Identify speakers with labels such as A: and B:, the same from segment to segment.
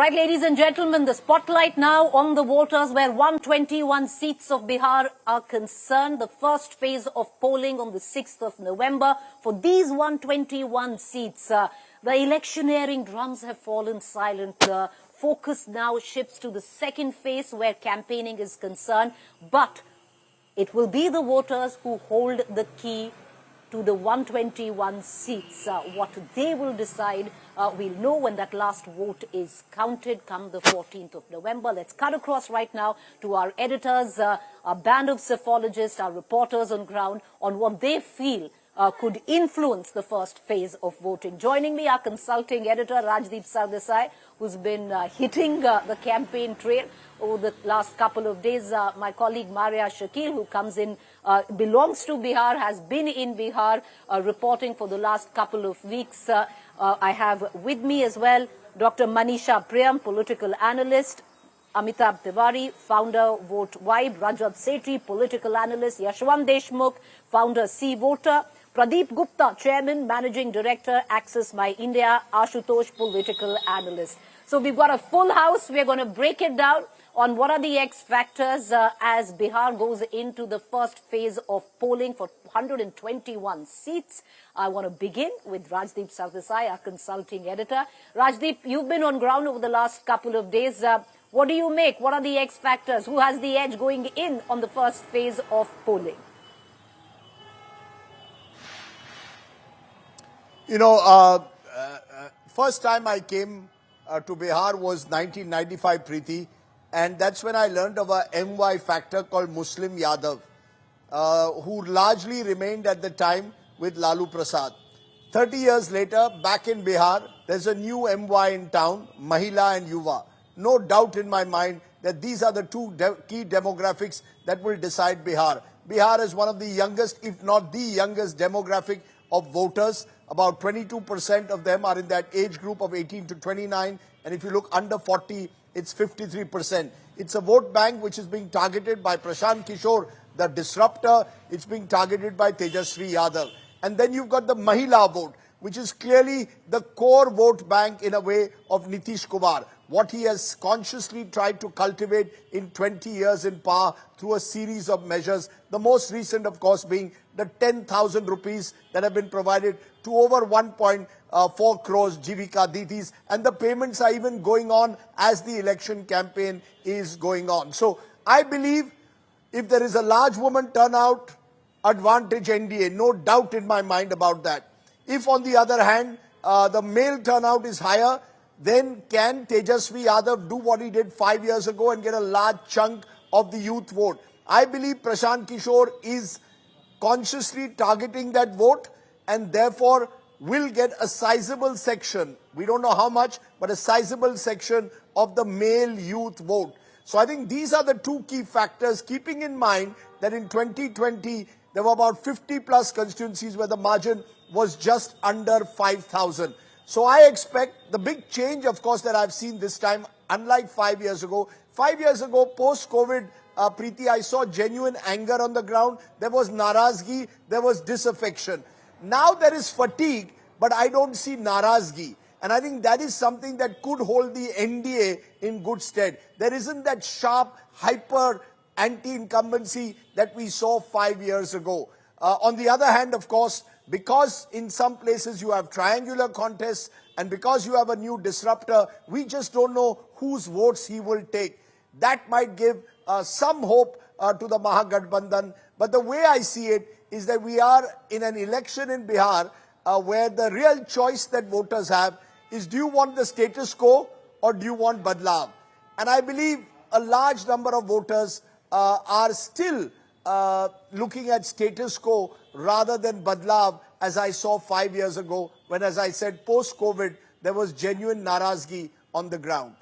A: right, ladies and gentlemen, the spotlight now on the voters where 121 seats of Bihar are concerned. The first phase of polling on the 6th of November. For these 121 seats, the electioneering drums have fallen silent. The focus now shifts to the second phase where campaigning is concerned. But it will be the voters who hold the key to the 121 seats. What they will decide, we'll know when that last vote is counted come the 14th of November. Let's cut across right now to our editors, a band of psephologists, our reporters on ground on what they feel could influence the first phase of voting. Joining me, our consulting editor, Rajdeep Sardesai, who's been hitting the campaign trail over the last couple of days. My colleague Maria Shakir, who comes in, belongs to Bihar, has been in Bihar reporting for the last couple of weeks. I have with me as well Dr. Manisha Priyam, political analyst, Amitabh Tiwari, founder, Vote Vibe, Rajat Sethi, political analyst, Yashwant Deshmukh, founder, C Voter, Pradeep Gupta, chairman, managing director, Access My India, Ashutosh, political analyst. So we've got a full house. We're going to break it down on what are the X factors as Bihar goes into the first phase of polling for 121 seats. I want to begin with Rajdeep Sardesai, our consulting editor. Rajdeep, you've been on ground over the last couple of days. What do you make? What are the X factors? Who has the edge going in on the first phase of polling?
B: You know, first time I came to Bihar was 1995, Preeti, and that's when I learned of a MY factor called Muslim Yadav, who largely remained at the time with Lalu Prasad. 30 years later, back in Bihar, there's a new MY in town, Mahila and Yuva. No doubt in my mind that these are the two key demographics that will decide Bihar. Bihar is one of the youngest, if not the youngest demographic of voters. About 22% of them are in that age group of 18 to 29. And if you look under 40, it's 53%. It's a vote bank which is being targeted by Prashant Kishor, the disruptor. It's being targeted by Tejashwi Yadav. And then you've got the Mahila vote, which is clearly the core vote bank in a way of Nitish Kumar. What he has consciously tried to cultivate in 20 years in power through a series of measures. The most recent, of course, being the 10,000 rupees that have been provided to over 1.4 crores Jeevika Ditis. And the payments are even going on as the election campaign is going on. So I believe if there is a large woman turnout, advantage NDA, no doubt in my mind about that. If on the other hand, the male turnout is higher, then can Tejashwi Yadav do what he did 5 years ago and get a large chunk of the youth vote? I believe Prashant Kishor is consciously targeting that vote and therefore will get a sizable section. We don't know how much, but a sizable section of the male youth vote. So I think these are the two key factors, keeping in mind that in 2020, there were about 50 plus constituencies where the margin was just under 5,000. So I expect the big change, of course, that I've seen this time, unlike 5 years ago. 5 years ago, post-COVID, Preeti, I saw genuine anger on the ground. There was narazgi, there was disaffection. Now there is fatigue, but I don't see narazgi. And I think that is something that could hold the NDA in good stead. There isn't that sharp, hyper anti-incumbency that we saw 5 years ago. On the other hand, of course, because in some places you have triangular contests and because you have a new disruptor, we just don't know whose votes he will take. That might give some hope to the Mahagathbandhan. But the way I see it is that we are in an election in Bihar where the real choice that voters have is, do you want the status quo or do you want badlav? And I believe a large number of voters are still looking at status quo rather than badlav, as I saw 5 years ago when, as I said, post-COVID, there was genuine narazgi on the ground.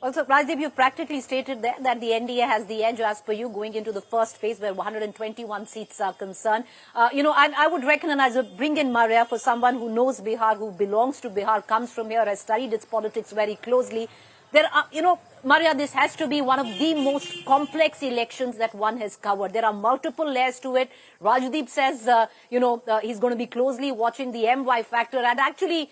A: Also, Rajdeep, you've practically stated there that the NDA has the edge as per you going into the first phase where 121 seats are concerned. I would recognize, bring in Maria for someone who knows Bihar, who belongs to Bihar, comes from here, has studied its politics very closely. There are, Maria, this has to be one of the most complex elections that one has covered. There are multiple layers to it. Rajdeep says, he's going to be closely watching the MY factor. And actually,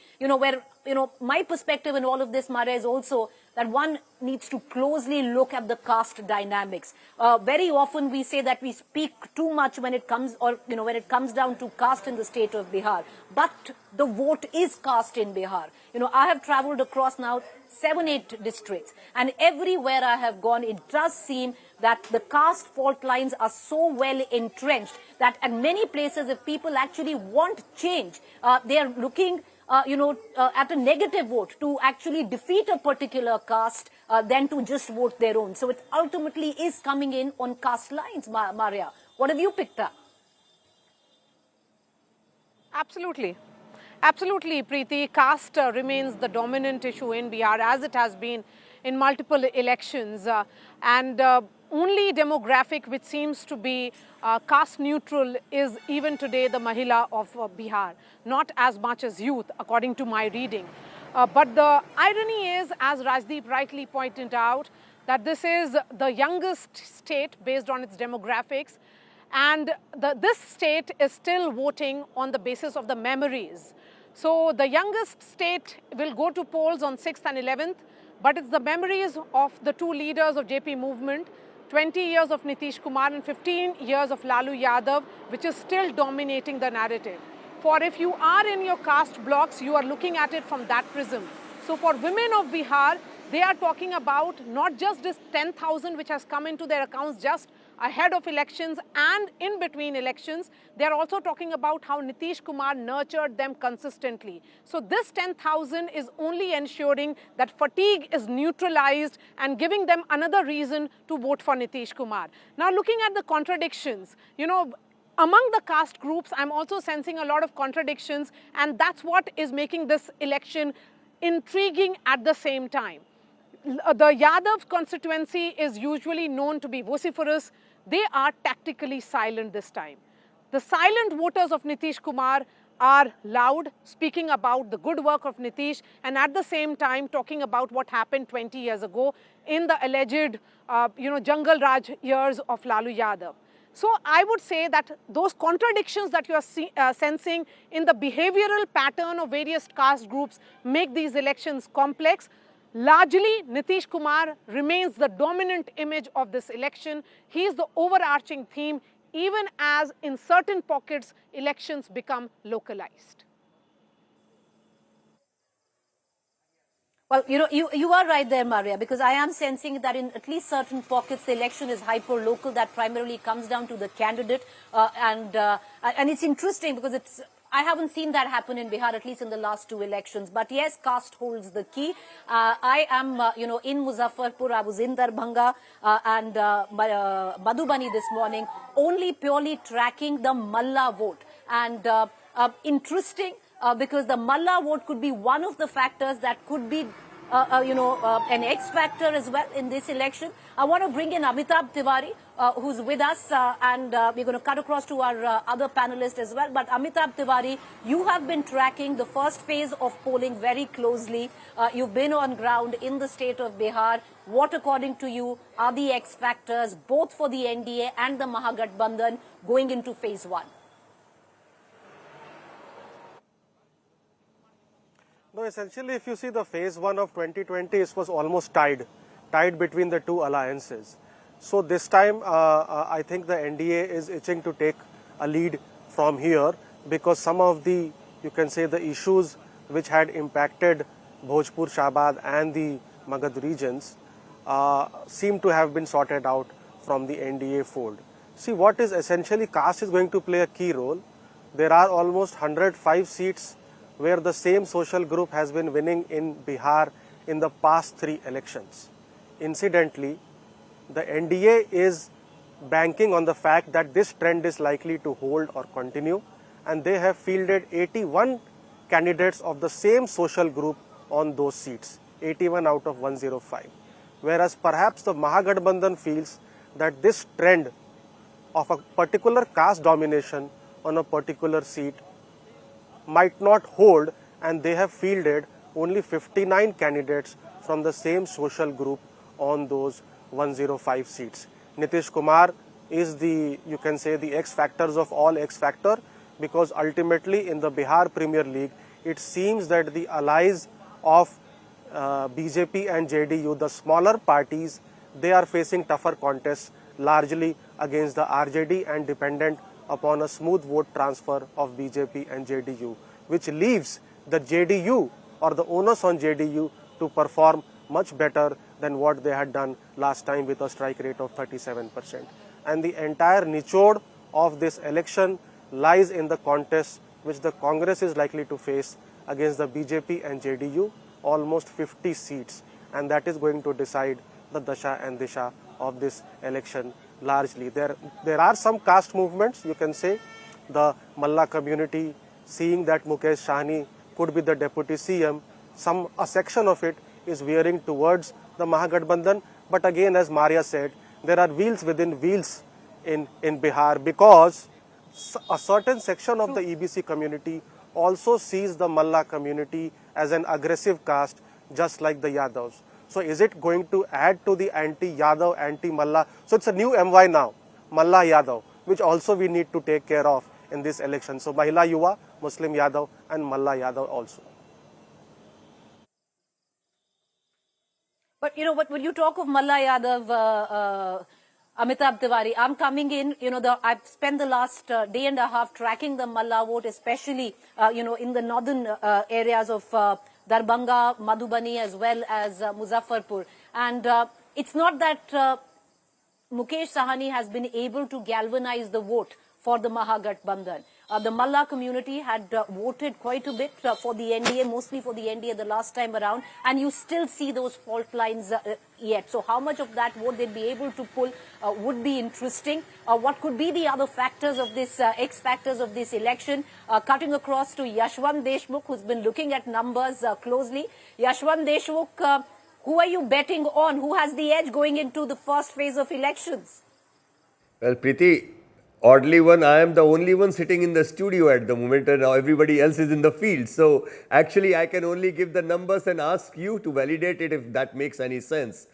A: my perspective in all of this, Maria, is also that one needs to closely look at the caste dynamics. Very often we say that we speak too much when it comes, when it comes down to caste in the state of Bihar. But the vote is caste in Bihar. I have traveled across now 7-8 districts, and everywhere I have gone, it does seem that the caste fault lines are so well entrenched that at many places, if people actually want change, they are looking at a negative vote to actually defeat a particular caste than to just vote their own. So it ultimately is coming in on caste lines, Maria. What have you picked up?
C: Absolutely. Absolutely, Preeti. Caste remains the dominant issue in Bihar, as it has been in multiple elections. Only demographic which seems to be caste neutral is even today the Mahila of Bihar, not as much as youth, according to my reading. But the irony is, as Rajdeep rightly pointed out, that this is the youngest state based on its demographics, and this state is still voting on the basis of the memories. So the youngest state will go to polls on 6th and 11th, but it's the memories of the two leaders of JP movement, 20 years of Nitish Kumar and 15 years of Lalu Yadav, which is still dominating the narrative. For if you are in your caste blocks, you are looking at it from that prism. So for women of Bihar, they are talking about not just this 10,000 which has come into their accounts just ahead of elections and in between elections. They are also talking about how Nitish Kumar nurtured them consistently. So this 10,000 is only ensuring that fatigue is neutralized and giving them another reason to vote for Nitish Kumar. Now looking at the contradictions, among the caste groups, I'm also sensing a lot of contradictions, and that's what is making this election intriguing at the same time. The Yadav constituency is usually known to be vociferous. They are tactically silent this time. The silent voters of Nitish Kumar are loud, speaking about the good work of Nitish, and at the same time talking about what happened 20 years ago in the alleged, Jungle Raj years of Lalu Yadav. So I would say that those contradictions that you are sensing in the behavioral pattern of various caste groups make these elections complex. Largely, Nitish Kumar remains the dominant image of this election. He is the overarching theme, even as in certain pockets, elections become localized.
A: Well, you are right there, Maria, because I am sensing that in at least certain pockets, the election is hyper-local. That primarily comes down to the candidate. And it's interesting because I haven't seen that happen in Bihar, at least in the last two elections. But yes, caste holds the key. I am, in Muzaffarpur. I was in Darbhanga and Madhubani this morning, only purely tracking the Malla vote. And interesting. Because the Malla vote could be one of the factors that could be, an X factor as well in this election. I want to bring in Amitabh Tiwari, who's with us, and we're going to cut across to our other panelists as well. But Amitabh Tiwari, you have been tracking the first phase of polling very closely. You've been on ground in the state of Bihar. What, according to you, are the X factors, both for the NDA and the Mahagathbandhan, going into phase one?
D: No, essentially, if you see the phase one of 2020, it was almost tied between the two alliances. So this time, I think the NDA is itching to take a lead from here because some of the, you can say, the issues which had impacted Bhojpur, Shabad and the Magad regions seem to have been sorted out from the NDA fold. See, what is essentially caste is going to play a key role. There are almost 105 seats where the same social group has been winning in Bihar in the past 3 elections. Incidentally, the NDA is banking on the fact that this trend is likely to hold or continue, and they have fielded 81 candidates of the same social group on those seats, 81 out of 105. Whereas perhaps the Mahagathbandhan feels that this trend of a particular caste domination on a particular seat might not hold, and they have fielded only 59 candidates from the same social group on those 105 seats. Nitish Kumar is the, you can say, the X factors of all X factor, because ultimately in the Bihar Premier League, it seems that the allies of BJP and JDU, the smaller parties, they are facing tougher contests largely against the RJD and dependent upon a smooth vote transfer of BJP and JDU, which leaves the JDU or the onus on JDU to perform much better than what they had done last time with a strike rate of 37%. And the entire nichode of this election lies in the contest which the Congress is likely to face against the BJP and JDU, almost 50 seats. And that is going to decide the dasha and disha of this election largely. There are some caste movements, you can say. The Malla community, seeing that Mukesh Sahni could be the deputy CM, a section of it is veering towards the Mahagathbandhan. But again, as Maria said, there are wheels within wheels in Bihar, because a certain section of the EBC community also sees the Malla community as an aggressive caste, just like the Yadavs. So is it going to add to the anti-Yadav, anti-Malla? So it's a new MY now, Malla Yadav, which also we need to take care of in this election. So Mahila Yuva, Muslim Yadav and Malla Yadav also.
A: But, when you talk of Malla Yadav, Amitabh Tiwari, I'm coming in, I've spent the last day and a half tracking the Malla vote, especially, in the northern areas of Darbhanga, Madhubani, as well as Muzaffarpur. And it's not that Mukesh Sahni has been able to galvanize the vote for the Mahagathbandhan. The Malla community had voted quite a bit for the NDA, mostly for the NDA the last time around, and you still see those fault lines yet. So how much of that vote they'd be able to pull would be interesting. What could be the other factors of this, X factors of this election? Cutting across to Yashwant Deshmukh, who's been looking at numbers closely. Yashwant Deshmukh, who are you betting on? Who has the edge going into the first phase of elections?
E: Well, Preeti, oddly one, I am the only one sitting in the studio at the moment, and now everybody else is in the field. So actually I can only give the numbers and ask you to validate it if that makes any sense.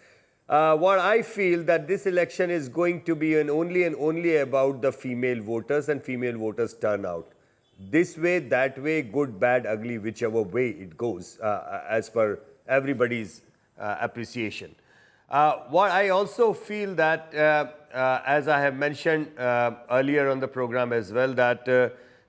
E: What I feel that this election is going to be only about the female voters and female voters turnout. This way, that way, good, bad, ugly, whichever way it goes, as per everybody's appreciation. What I also feel that, as I have mentioned earlier on the program as well, that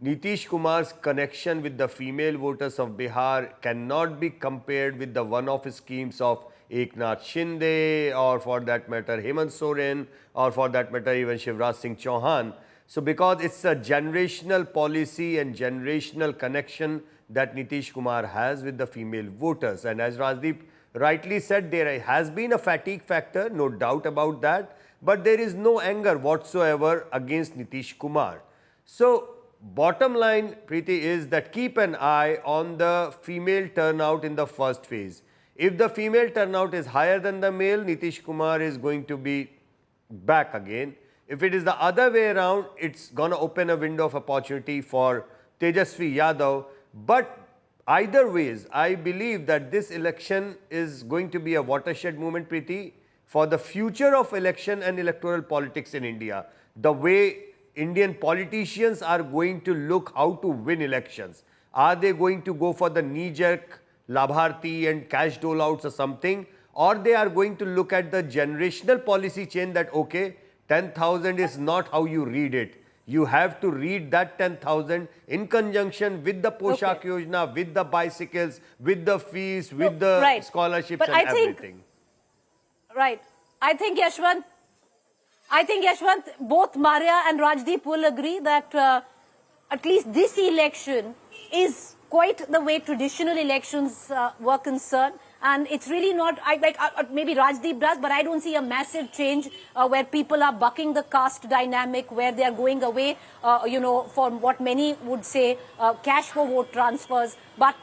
E: Nitish Kumar's connection with the female voters of Bihar cannot be compared with the one-off schemes of Eknath Shinde, or for that matter Hemant Soren, or for that matter even Shivraj Singh Chauhan. So because it's a generational policy and generational connection that Nitish Kumar has with the female voters. And as Rajdeep rightly said, there has been a fatigue factor, no doubt about that, but there is no anger whatsoever against Nitish Kumar. So bottom line, Preeti, is that keep an eye on the female turnout in the first phase. If the female turnout is higher than the male, Nitish Kumar is going to be back again. If it is the other way around, it's going to open a window of opportunity for Tejashwi Yadav. But either ways, I believe that this election is going to be a watershed moment, Preeti, for the future of election and electoral politics in India. The way Indian politicians are going to look how to win elections. Are they going to go for the knee-jerk Labharti and cash dole-outs or something? Or they are going to look at the generational policy change that, okay, 10,000 is not how you read it. You have to read that 10,000 in conjunction with the Poshak Yojana, with the bicycles, with the fees, with the scholarships and everything.
A: Right. I think Yashwant, both Maria and Rajdeep will agree that at least this election is quite the way traditional elections were concerned. And it's really not, maybe Rajdeep does, but I don't see a massive change where people are bucking the caste dynamic, where they are going away, for what many would say cash for vote transfers. But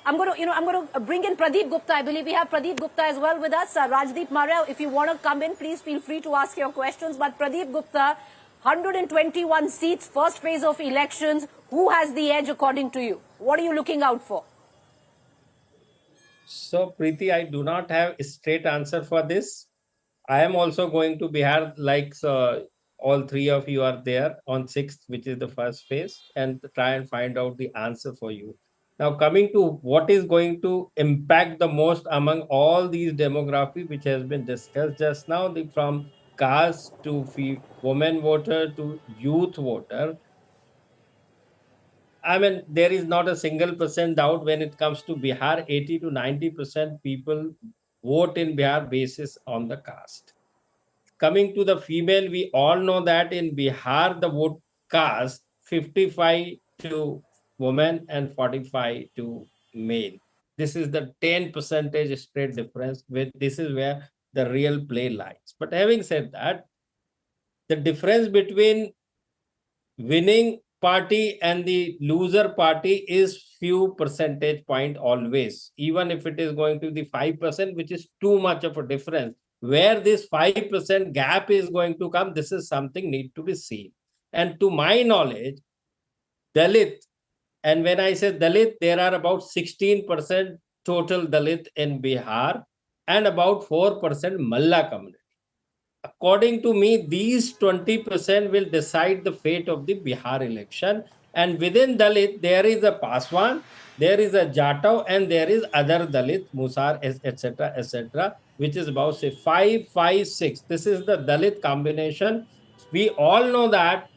A: I'm going to bring in Pradeep Gupta. I believe we have Pradeep Gupta as well with us. Rajdeep, Maria, if you want to come in, please feel free to ask your questions. But Pradeep Gupta, 121 seats, first phase of elections. Who has the edge according to you? What are you looking out for?
F: So, Preeti, I do not have a straight answer for this. I am also going to Bihar, like all three of you are there on 6th, which is the first phase, and try and find out the answer for you. Now, coming to what is going to impact the most among all these demography, which has been discussed just now, from caste to women voter to youth voter, I mean, there is not a single percent doubt when it comes to Bihar. 80 to 90% people vote in Bihar basis on the caste. Coming to the female, we all know that in Bihar, the vote caste 55 to women and 45 to male. This is the 10 percentage straight difference. With this is where the real play lies. But having said that, the difference between winning party and the loser party is few percentage point always, even if it is going to the 5%, which is too much of a difference. Where this 5% gap is going to come, this is something need to be seen. And to my knowledge, Dalit, and when I say Dalit, there are about 16% total Dalit in Bihar and about 4% Malla community. According to me, these 20% will decide the fate of the Bihar election. And within Dalit, there is a Paswan, there is a Jatav, and there is other Dalit, Musar, etc., which is about, say, 5, 5, 6. This is the Dalit combination. We all know that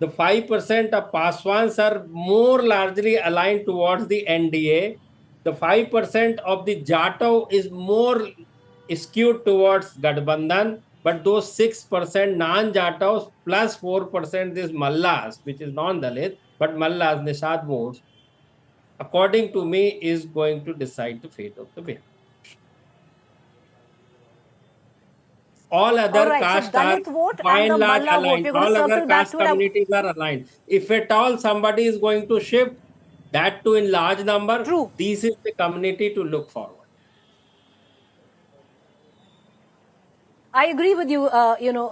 F: the 5% of Paswans are more largely aligned towards the NDA. The 5% of the Jatav is more skewed towards Gadbandhan, but those 6% non-Jatavs plus 4% this Mallas, which is non-Dalit, but Mallas, Nishad votes, according to me, is going to decide the fate of the Bihar. All other castes are by and large aligned. All other caste communities are aligned. If at all somebody is going to shift, that too in large number,
A: True.
F: this is the community to look forward.
A: I agree with you,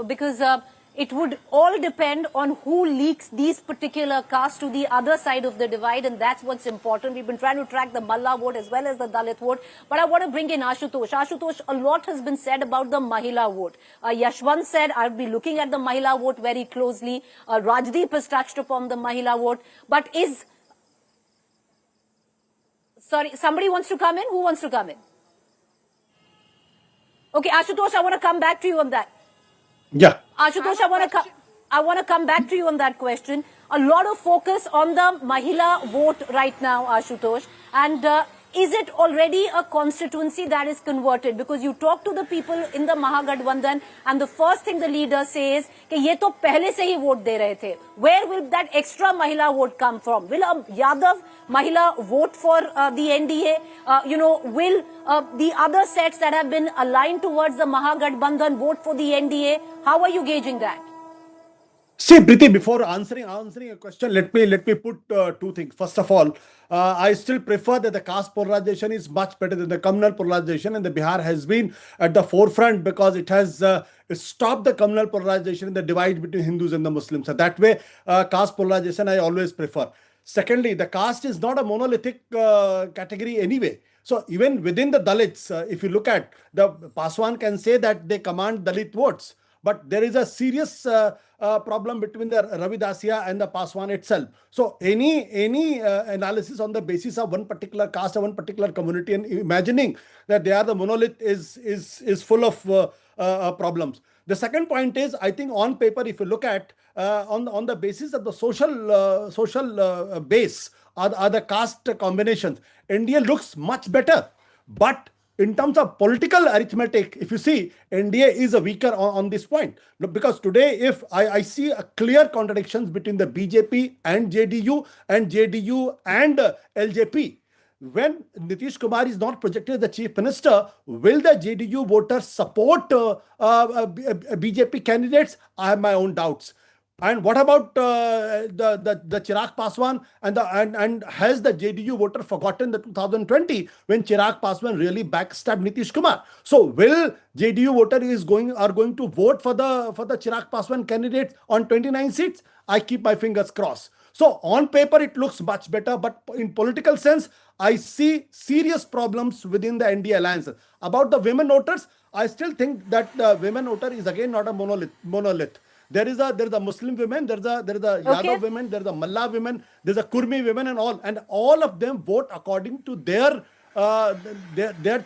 A: because it would all depend on who leaks these particular castes to the other side of the divide, and that's what's important. We've been trying to track the Malla vote as well as the Dalit vote, but I want to bring in Ashutosh. Ashutosh, a lot has been said about the Mahila vote. Yashwant said, I'll be looking at the Mahila vote very closely. Rajdeep has touched upon the Mahila vote, but Sorry, somebody wants to come in? Who wants to come in? Okay, Ashutosh, I want to come back to you on that.
B: Yeah.
A: Ashutosh, I want to come back to you on that question. A lot of focus on the Mahila vote right now, Ashutosh. And is it already a constituency that is converted? Because you talk to the people in the Mahagathbandhan and the first thing the leader says, कि ये तो पहले से ही vote दे रहे थे. Where will that extra Mahila vote come from? Will a Yadav Mahila vote for the NDA? Will the other sets that have been aligned towards the Mahagathbandhan vote for the NDA? How are you gauging that?
G: See, Priti, before answering a question, let me put two things. First of all, I still prefer that the caste polarization is much better than the communal polarization, and the Bihar has been at the forefront because it has stopped the communal polarization and the divide between Hindus and the Muslims. So that way, caste polarization I always prefer. Secondly, the caste is not a monolithic category anyway. So even within the Dalits, if you look at the Paswan can say that they command Dalit votes. But there is a serious problem between the Ravidasya and the Paswan itself. So any analysis on the basis of one particular caste or one particular community and imagining that they are the monolith is full of problems. The second point is, I think on paper, if you look at on the basis of the social base are the caste combinations, NDA looks much better. But in terms of political arithmetic, if you see, NDA is a weaker on this point. Because today, if I see a clear contradictions between the BJP and JDU and LJP. When Nitish Kumar is not projected as the chief minister, will the JDU voters support BJP candidates? I have my own doubts. And what about the Chirag Paswan and has the JDU voter forgotten the 2020 when Chirag Paswan really backstabbed Nitish Kumar? So will JDU voter are going to vote for the Chirag Paswan candidate on 29 seats? I keep my fingers crossed. So on paper, it looks much better, but in political sense, I see serious problems within the NDA alliance. About the women voters, I still think that the women voter is again not a monolith. There is a Muslim women, there is a Yadav women, there is a Malla women, there's a Kurmi women, and all of them vote according to their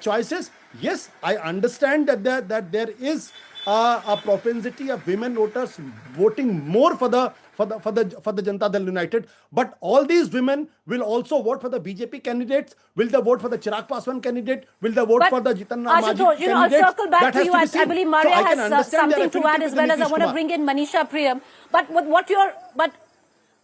G: choices. Yes, I understand that there is a propensity of women voters voting more for the Janata Dal United, but all these women will also vote for the BJP candidates. Will they vote for the Chirag Paswan candidate? Will they vote for the Jitan Maji
A: Ashutosh,
G: candidate?
A: I'll circle back to you. I believe Maria
G: I can
A: has
G: understand their
A: something to add
G: affinity
A: as
G: with
A: well, as I
G: Nitish
A: want to
G: Kumar.
A: bring in Manisha Priyam.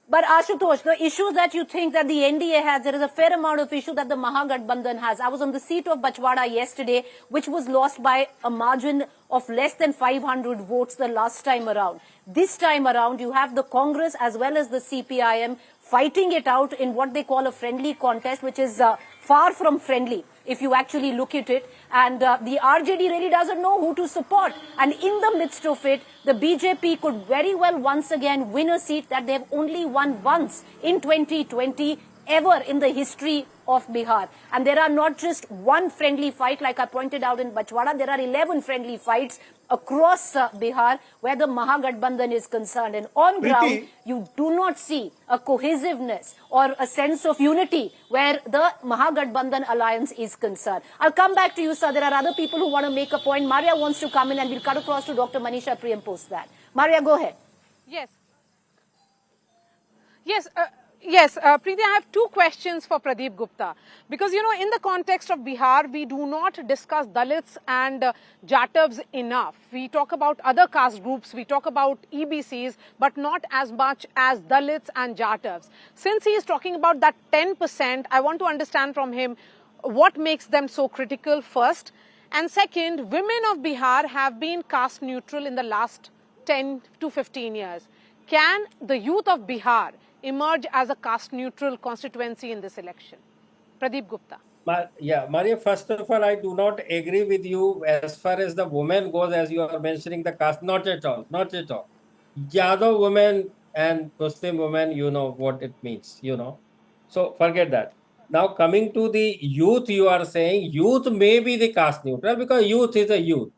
A: But Ashutosh, the issues that you think that the NDA has, there is a fair amount of issue that the Mahagathbandhan has. I was on the seat of Bachwada yesterday, which was lost by a margin of less than 500 votes the last time around. This time around, you have the Congress as well as the CPIM fighting it out in what they call a friendly contest, which is far from friendly, if you actually look at it. And the RJD really doesn't know who to support. And in the midst of it, the BJP could very well once again win a seat that they've only won once in 2020 ever in the history of Bihar. And there are not just one friendly fight, like I pointed out in Bachwada, there are 11 friendly fights across Bihar where the Mahagathbandhan is concerned. And on ground, you do not see a cohesiveness or a sense of unity where the Mahagathbandhan alliance is concerned. I'll come back to you, sir. There are other people who want to make a point. Maria wants to come in, and we'll cut across to Dr. Manisha Priyam post that. Maria, go ahead.
C: Yes. Yes, Preeti, I have two questions for Pradeep Gupta. Because, in the context of Bihar, we do not discuss Dalits and Jatavs enough. We talk about other caste groups, we talk about EBCs, but not as much as Dalits and Jatavs. Since he is talking about that 10%, I want to understand from him what makes them so critical first. And second, women of Bihar have been caste neutral in the last 10 to 15 years. Can the youth of Bihar emerge as a caste-neutral constituency in this election? Pradeep Gupta.
F: Maria, first of all, I do not agree with you as far as the women goes, as you are mentioning the caste. Not at all. Yadav women and Muslim women, you know what it means, So forget that. Now coming to the youth, you are saying youth may be the caste neutral because youth is a youth.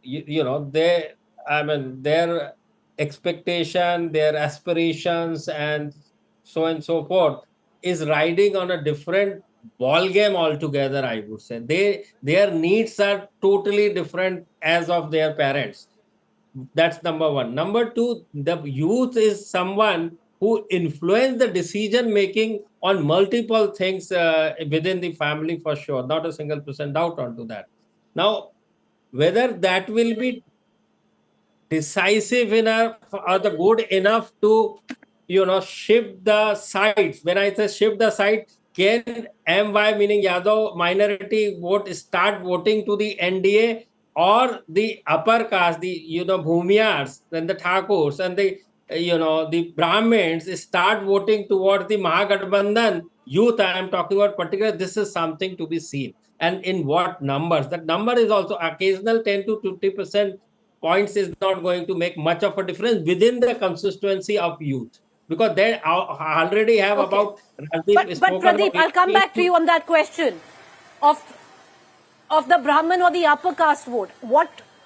F: Their expectation, their aspirations, and so forth is riding on a different ball game altogether. I would say their needs are totally different as of their parents. That's number one. Number two, the youth is someone who influence the decision making on multiple things within the family for sure. Not a single % doubt onto that. Now, whether that will be decisive enough or the good enough to shift the sides. When I say shift the side, can MY, meaning Yadav minority vote, start voting to the NDA, or the upper caste, the Bhumiyars and the Thakurs and the Brahmins start voting towards the Mahagathbandhan youth? I am talking about particular. This is something to be seen, and in what numbers. That number is also occasional 10 to 50% points is not going to make much of a difference within the consistency of youth, because they already have about.
A: But Pradeep, I'll come back to you on that question of the Brahmin or the upper caste vote.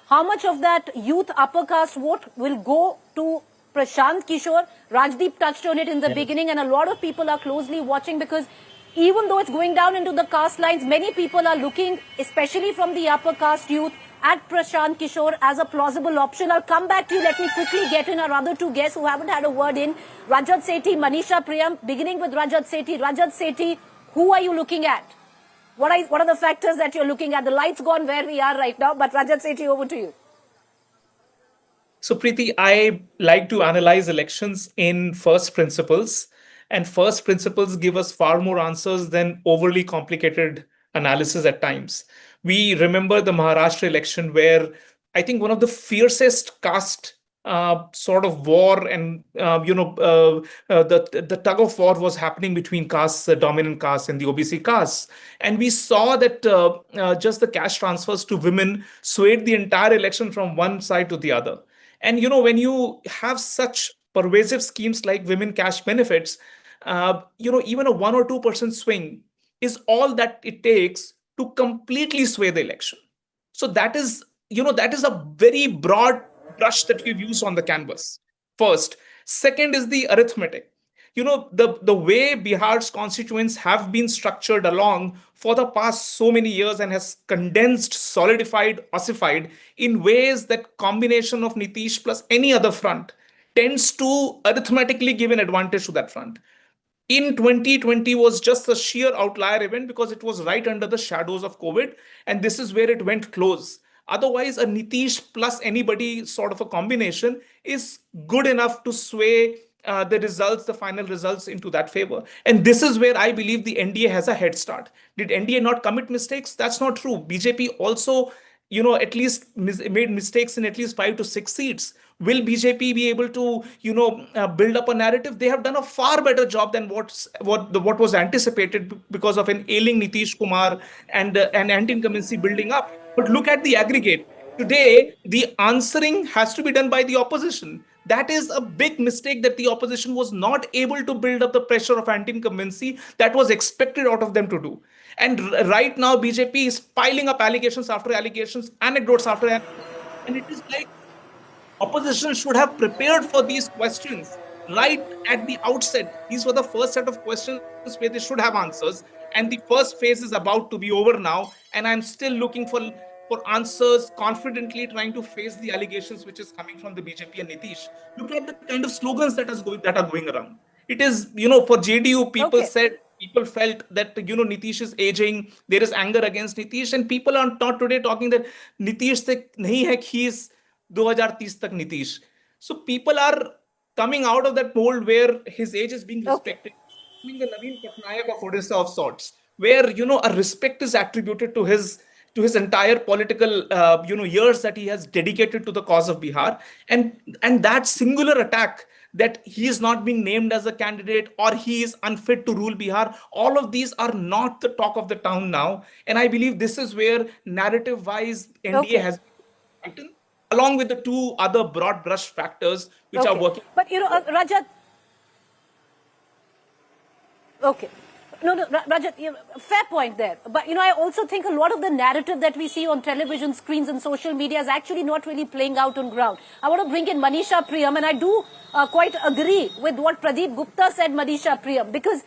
A: How much of that youth upper caste vote will go to Prashant Kishor? Rajdeep touched on it in the beginning, and a lot of people are closely watching, because even though it's going down into the caste lines, many people are looking, especially from the upper caste youth, at Prashant Kishor as a plausible option. I'll come back to you. Let me quickly get in our other two guests who haven't had a word in. Rajat Sethi, Manisha Priyam, beginning with Rajat Sethi. Rajat Sethi, who are you looking at? What are the factors that you're looking at? The light's gone where we are right now, but Rajat Sethi, over to you.
H: So Preeti, I like to analyze elections in first principles, and first principles give us far more answers than overly complicated analysis at times. We remember the Maharashtra election, where I think one of the fiercest caste sort of war and the tug of war was happening between castes, the dominant castes and the OBC castes, and we saw that just the cash transfers to women swayed the entire election from one side to the other. And when you have such pervasive schemes like women cash benefits, even a 1 or 2% swing is all that it takes to completely sway the election. So that is a very broad brush that we've used on the canvas. First. Second is the arithmetic. The way Bihar's constituents have been structured along for the past so many years and has condensed, solidified, ossified in ways that combination of Nitish plus any other front tends to arithmetically give an advantage to that front. In 2020 was just a sheer outlier event because it was right under the shadows of COVID, and this is where it went close. Otherwise, a Nitish plus anybody sort of a combination is good enough to sway the final results into that favor. And this is where I believe the NDA has a head start. Did NDA not commit mistakes? That's not true. BJP also, at least made mistakes in at least 5 to 6 seats. Will BJP be able to, build up a narrative? They have done a far better job than what was anticipated because of an ailing Nitish Kumar and an anti-incumbency building up. But look at the aggregate. Today, the answering has to be done by the opposition. That is a big mistake that the opposition was not able to build up the pressure of anti-incumbency that was expected out of them to do. And right now, BJP is piling up allegations after allegations, anecdotes after anecdotes. And it is like opposition should have prepared for these questions right at the outset. These were the first set of questions where they should have answers. And the first phase is about to be over now. And I'm still looking for answers, confidently trying to face the allegations which is coming from the BJP and Nitish. Look at the kind of slogans that are going around. It is, for JDU, people felt that, Nitish is aging. There is anger against Nitish. And people are not today talking that Nitish se nahi hai, he is 2030 tak Nitish. So people are coming out of that mold where his age is being respected. Being the Naveen Patnaik of Odisha of sorts, where, a respect is attributed to his entire political, years that he has dedicated to the cause of Bihar. And that singular attack that he is not being named as a candidate or he is unfit to rule Bihar, all of these are not the talk of the town now. And I believe this is where narrative-wise NDA has been tightened, along with the two other broad brush factors which are working.
A: But, Rajat... Okay. No, Rajat, fair point there. But, I also think a lot of the narrative that we see on television screens and social media is actually not really playing out on ground. I want to bring in Manisha Priyam, and I do quite agree with what Pradeep Gupta said, Manisha Priyam, because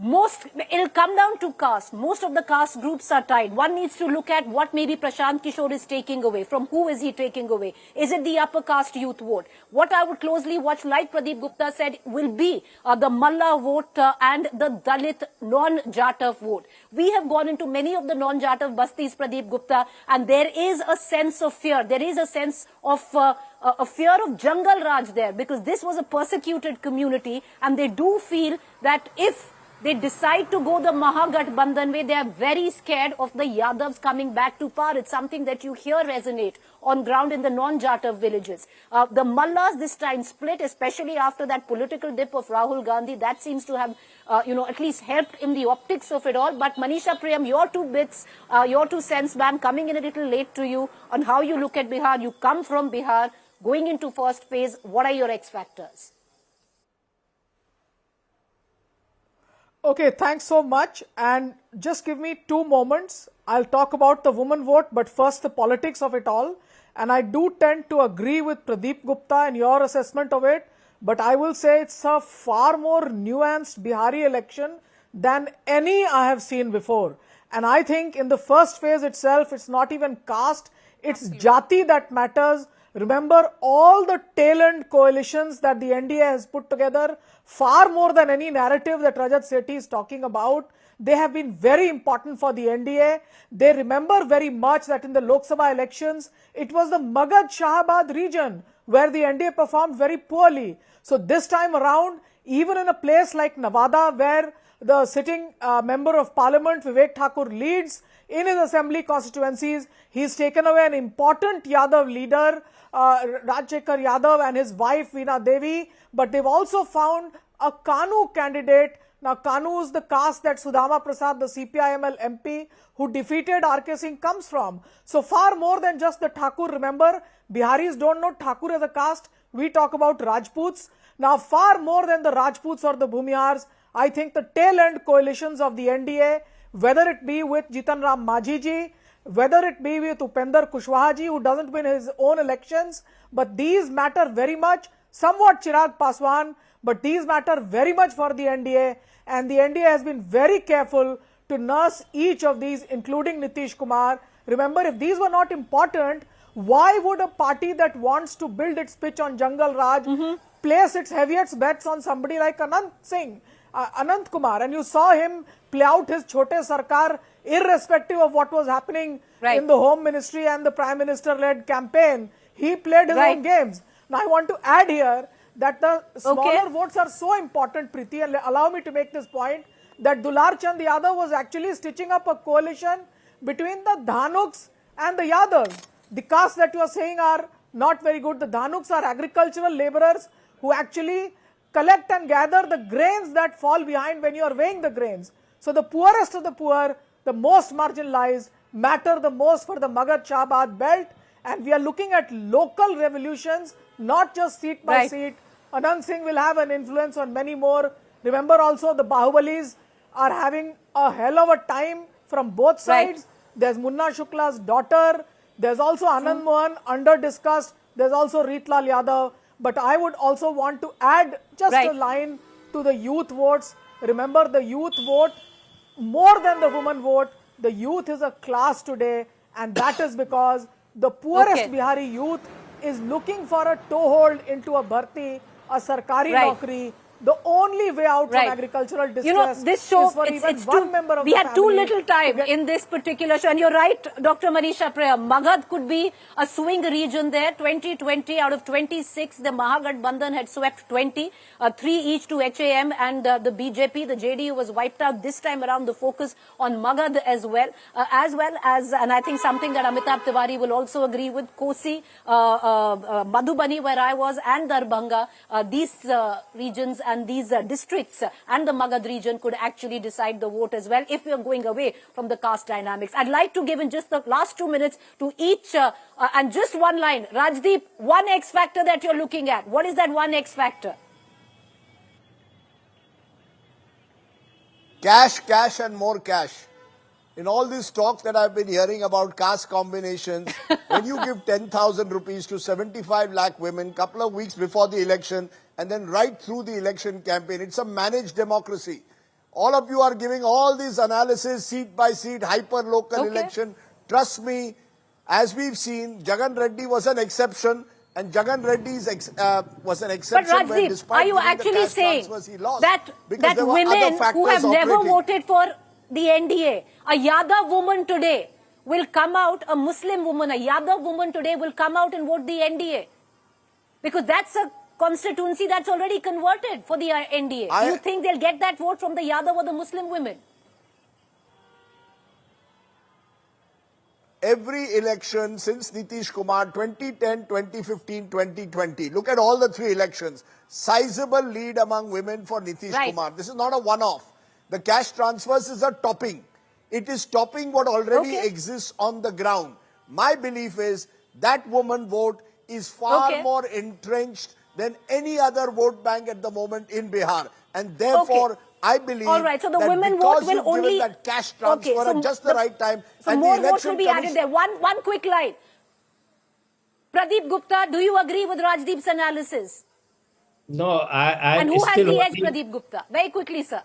A: it'll come down to caste. Most of the caste groups are tied. One needs to look at what maybe Prashant Kishor is taking away. From who is he taking away? Is it the upper caste youth vote? What I would closely watch, like Pradeep Gupta said, will be the Malla vote and the Dalit non-Jatav vote. We have gone into many of the non-Jatav bastis, Pradeep Gupta, and there is a sense of fear. There is a sense of a fear of Jungle Raj there, because this was a persecuted community, and they do feel that if they decide to go the Mahagathbandhan way, they are very scared of the Yadavs coming back to power. It's something that you hear resonate on ground in the non-Jatav villages. The Mallas this time split, especially after that political dip of Rahul Gandhi. That seems to have, at least helped in the optics of it all. But Manisha Priyam, your 2 bits, your 2 cents, ma'am, coming in a little late to you on how you look at Bihar. You come from Bihar, going into first phase. What are your X factors?
I: Okay, thanks so much. And just give me 2 moments. I'll talk about the woman vote, but first the politics of it all. And I do tend to agree with Pradeep Gupta and your assessment of it, but I will say it's a far more nuanced Bihari election than any I have seen before. And I think in the first phase itself, it's not even caste, it's jati that matters. Remember all the tail-end coalitions that the NDA has put together, far more than any narrative that Rajat Sethi is talking about. They have been very important for the NDA. They remember very much that in the Lok Sabha elections, it was the Magad Shahabad region where the NDA performed very poorly. So this time around, even in a place like Nevada, where the sitting member of parliament, Vivek Thakur, leads in his assembly constituencies, he's taken away an important Yadav leader, Rajshekar Yadav, and his wife Veena Devi, but they've also found a Kanu candidate. Now Kanu is the caste that Sudhama Prasad, the CPIML MP who defeated RK Singh, comes from. So far more than just the Thakur. Remember, Biharis don't know Thakur as a caste. We talk about Rajputs. Now far more than the Rajputs or the Bhumihars, I think the tail end coalitions of the NDA, whether it be with Jitan Ram Majhi ji, whether it be with Upender Kushwaha ji, who doesn't win his own elections, but these matter very much, somewhat Chirag Paswan, but these matter very much for the NDA, and the NDA has been very careful to nurse each of these, including Nitish Kumar. Remember, if these were not important, why would a party that wants to build its pitch on Jungle Raj place its heaviest bets on somebody like Anant Kumar? And you saw him play out his Chote Sarkar irrespective of what was happening in the Home Ministry and the Prime Minister-led campaign. He played his own games. Now, I want to add here that the smaller votes are so important, Preeti, and allow me to make this point, that Dular Chand Yadav was actually stitching up a coalition between the Dhanuks and the Yadavs. The castes that you are saying are not very good. The Dhanuks are agricultural laborers who actually collect and gather the grains that fall behind when you are weighing the grains. So the poorest of the poor, the most marginalized, matter the most for the Magad Shahabad belt. And we are looking at local revolutions, not just seat by seat. Anand Singh will have an influence on many more. Remember also the Bahubalis are having a hell of a time from both sides. There's Munna Shukla's daughter. There's also Anand Mohan, under discussed. There's also Ritlal Yadav. But I would also want to add just a line to the youth votes. Remember, the youth vote, more than the woman vote, the youth is a class today. And that is because the poorest Bihari youth is looking for a toehold into a bharti, a sarkari naukri. The only way out from agricultural distress
A: this show,
I: is for even one member of the family.
A: We had too little time in this particular show. And you're right, Dr. Manisha Priyam. Magad could be a swing region there. 2020 out of 26, the Mahagathbandhan had swept 20. 3 each to HAM and the BJP, the JDU was wiped out. This time around, the focus on Magad as well as, and I think something that Amitabh Tiwari will also agree with, Kosi, Madhubani, where I was, and Darbhanga, these regions and these districts and the Magad region could actually decide the vote as well if we are going away from the caste dynamics. I'd like to give in just the last 2 minutes to each and just one line. Rajdeep, one X factor that you're looking at. What is that one X factor?
B: Cash, cash and more cash. In all these talks that I've been hearing about caste combinations, when you give 10,000 rupees to 75 lakh women couple of weeks before the election and then right through the election campaign, it's a managed democracy. All of you are giving all these analysis, seat by seat, hyper-local election. Trust me, as we've seen, Jagan Reddy was an exception. And Jagan Reddy was an exception.
A: But Rajdeep, are you actually saying that women who have never voted for the NDA, a Yadav woman today will come out, a Muslim woman, a Yadav woman today will come out and vote the NDA? Because that's a constituency that's already converted for the NDA. Do you think they'll get that vote from the Yadav or the Muslim women?
B: Every election since Nitish Kumar, 2010, 2015, 2020, look at all the 3 elections. Sizable lead among women for Nitish Kumar. This is not a one-off. The cash transfers is a topping. It is topping what already exists on the ground. My belief is that woman vote is far more entrenched than any other vote bank at the moment in Bihar. And therefore, I believe
A: so the
B: that
A: women
B: because
A: vote will
B: you've
A: only
B: given that cash transfer at just the right time,
A: so
B: and
A: more
B: the
A: votes will
B: election
A: be added there. One quick line. Pradeep Gupta, do you agree with Rajdeep's analysis?
F: No,
A: and who has the edge, Pradeep Gupta? Very quickly, sir.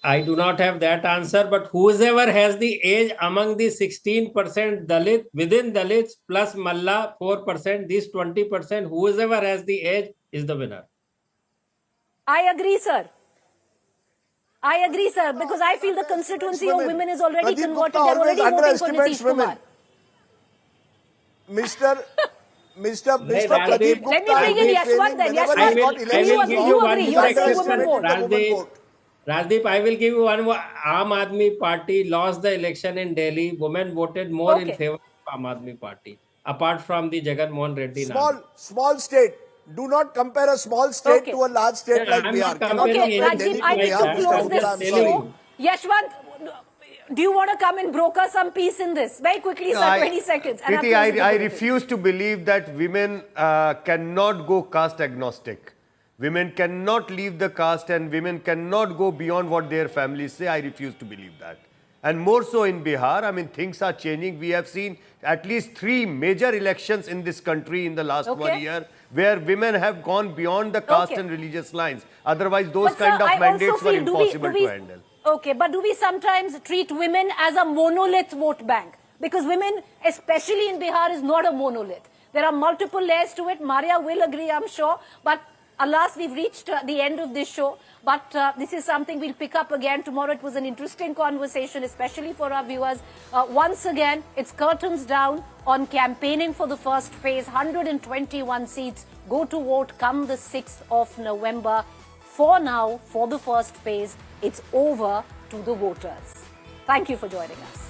F: I do not have that answer, but whoever has the edge among the 16% Dalit, within Dalits plus Malla 4%, these 20%, whoever has the edge is the winner.
A: I agree, sir. I agree, sir, because I feel the constituency of women is already converted. They're already voting for Nitish Kumar.
B: Mr. Pradeep Gupta.
A: Let me bring in Yashwant then. Yashwant, do you agree? You are saying women vote.
F: Rajdeep, I will give you one. Aam Aadmi Party lost the election in Delhi. Women voted more in favor of Aam Aadmi Party, apart from the Jagan Mohan Reddy.
B: Small state. Do not compare a small state to a large state like Bihar.
A: Rajdeep, I need to close this show. Yashwant, do you want to come and broker some peace in this? Very quickly, sir, 20 seconds.
E: I refuse to believe that women cannot go caste agnostic. Women cannot leave the caste and women cannot go beyond what their families say. I refuse to believe that. And more so in Bihar, I mean, things are changing. We have seen at least 3 major elections in this country in the last 1 year where women have gone beyond the caste and religious lines. Otherwise, those
A: But,
E: kind
A: sir,
E: of
A: I
E: mandates
A: also
E: were
A: feel,
E: impossible to handle.
A: Okay, but do we sometimes treat women as a monolith vote bank? Because women, especially in Bihar, is not a monolith. There are multiple layers to it. Maria will agree, I'm sure. But alas, we've reached the end of this show. But this is something we'll pick up again tomorrow. It was an interesting conversation, especially for our viewers. Once again, it's curtains down on campaigning for the first phase. 121 seats. Go to vote come the 6th of November. For now, for the first phase, it's over to the voters. Thank you for joining us.